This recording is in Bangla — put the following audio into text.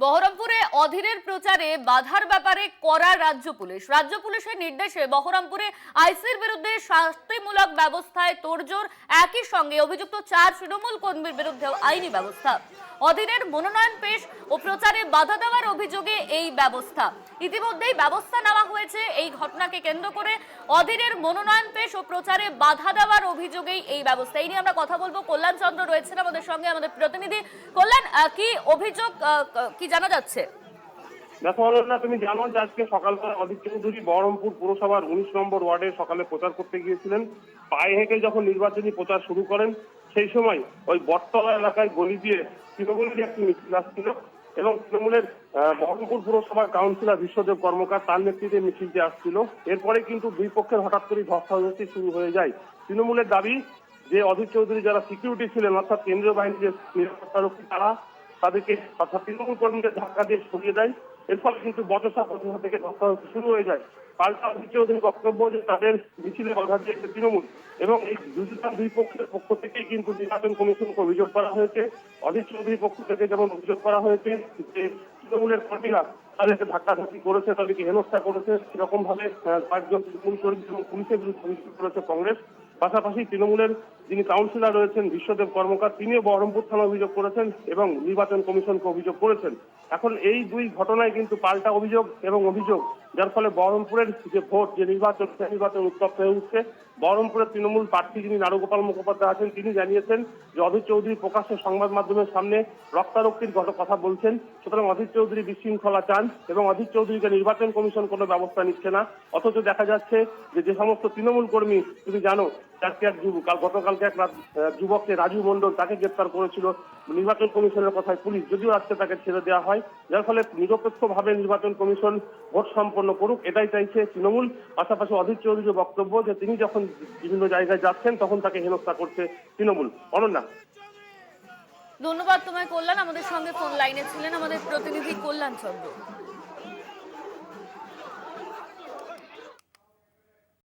বহরমপুরে অধীরের প্রচারে বাধার ব্যাপারে কড়া রাজ্য পুলিশের নির্দেশে বহরমপুরে আইসির বিরুদ্ধে শাস্তিমূলক ব্যবস্থায় তোড়জোড়। একই সঙ্গে অভিযুক্ত 4 তৃণমূল কর্মীর বিরুদ্ধেও আইনি ব্যবস্থা। অধীরের মনোনয়ন পেশ ও প্রচারে বাধা দেওয়ার অভিযোগে এই ব্যবস্থা। ইতিমধ্যেই ব্যবস্থা নেওয়া হয়েছে এই ঘটনাকে কেন্দ্র করে। অধীরের মনোনয়ন পেশ ও প্রচারে বাধা দেওয়ার অভিযোগেই এই ব্যবস্থা। এই নিয়ে আমরা কথা বলবো। কল্যাণ চন্দ্র রয়েছেন আমাদের সঙ্গে, আমাদের প্রতিনিধি। কল্যাণ, কি অভিযোগ, কি জানা যাচ্ছে? দেখো অনন্যা, তুমি জানো যে আজকে সকালবেলা অধীর চৌধুরী বহরমপুর পুরসভার 19 নম্বর ওয়ার্ডে সকালে প্রচার করতে গিয়েছিলেন। পায়ে হেঁটে যখন নির্বাচনী প্রচার শুরু করেন, সেই সময় ওই বটতলা এলাকায় গলি দিয়ে তৃণমূলের একটি মিছিল আসছিল এবং তৃণমূলের বহরমপুর পুরসভার কাউন্সিলর বিশ্বদেব কর্মকার তার নেতৃত্বে মিছিলটি আসছিল। এরপরে কিন্তু দুই পক্ষের হঠাৎ করে ধস্তাধস্তি শুরু হয়ে যায়। তৃণমূলের দাবি যে অধীর চৌধুরী যারা সিকিউরিটি ছিলেন, অর্থাৎ কেন্দ্রীয় বাহিনীর যে নিরাপত্তারক্ষী, তাদেরকে অর্থাৎ তৃণমূল কর্মীদের ধাক্কা দিয়ে সরিয়ে দেয়। এর ফলে কিন্তু বচসা থেকে ধস্তাধস্তি শুরু হয়ে যায়। পাল্টা অধীর চৌধুরীর বক্তব্য যে তাদের মিছিলে বাধা দিয়েছে তৃণমূল এবং এই দুই পক্ষের পক্ষ থেকেই কিন্তু নির্বাচন কমিশনকে অভিযোগ করা হয়েছে। অধীর চৌধুরীর পক্ষ থেকে যেমন অভিযোগ করা হয়েছে যে তৃণমূলের কর্মীরা তাদেরকে ধাক্কাধাক্কি করেছে, তাদেরকে হেনস্থা করেছে, সেরকম ভাবে কয়েকজন তৃণমূল কর্মী এবং পুলিশের বিরুদ্ধে অভিযোগ করেছে কংগ্রেস। পাশাপাশি তৃণমূলের যিনি কাউন্সিলর রয়েছেন বিশ্বদেব কর্মকার, তিনিও বহরমপুর থানায় অভিযোগ করেছেন এবং নির্বাচন কমিশনকে অভিযোগ করেছেন। এখন এই দুই ঘটনায় কিন্তু পাল্টা অভিযোগ এবং অভিযোগ, যার ফলে বহরমপুরের যে ভোট, যে নির্বাচন উত্তপ্ত হয়ে উঠছে। বহরমপুরের তৃণমূল প্রার্থী যিনি নারুগোপাল মুখোপাধ্যায় আছেন, তিনি জানিয়েছেন যে অধীর চৌধুরী প্রকাশ্যে সংবাদ মাধ্যমের সামনে রক্তারক্তির কথা বলছেন। সুতরাং অধীর চৌধুরী বিশৃঙ্খলা চান এবং অধীর চৌধুরীকে নির্বাচন কমিশন কোনো ব্যবস্থা নিচ্ছে না। অথচ দেখা যাচ্ছে যে সমস্ত তৃণমূল কর্মী, তুমি জানো গতকালকে এক যুবককে, রাজু মণ্ডল, তাকে গ্রেপ্তার করেছিল নির্বাচন কমিশনের কথায় পুলিশ, যদিও আজকে তাকে ছেড়ে দেওয়া হয়। যার ফলে নিরপেক্ষভাবে নির্বাচন কমিশন ভোট সম্পন্ন করুক, এটাই চাইছে তৃণমূল। পাশাপাশি অধীর চৌধুরীর বক্তব্য যে তিনি যখন বিভিন্ন জায়গায় যাচ্ছেন তখন তাকে হেনস্থা করছে তৃণমূল। অনন্যা, ধন্যবাদ তোমায় কল্যাণ। আমাদের সঙ্গে ফোন লাইনে ছিলেন আমাদের প্রতিনিধি কল্যাণ চন্দ্র।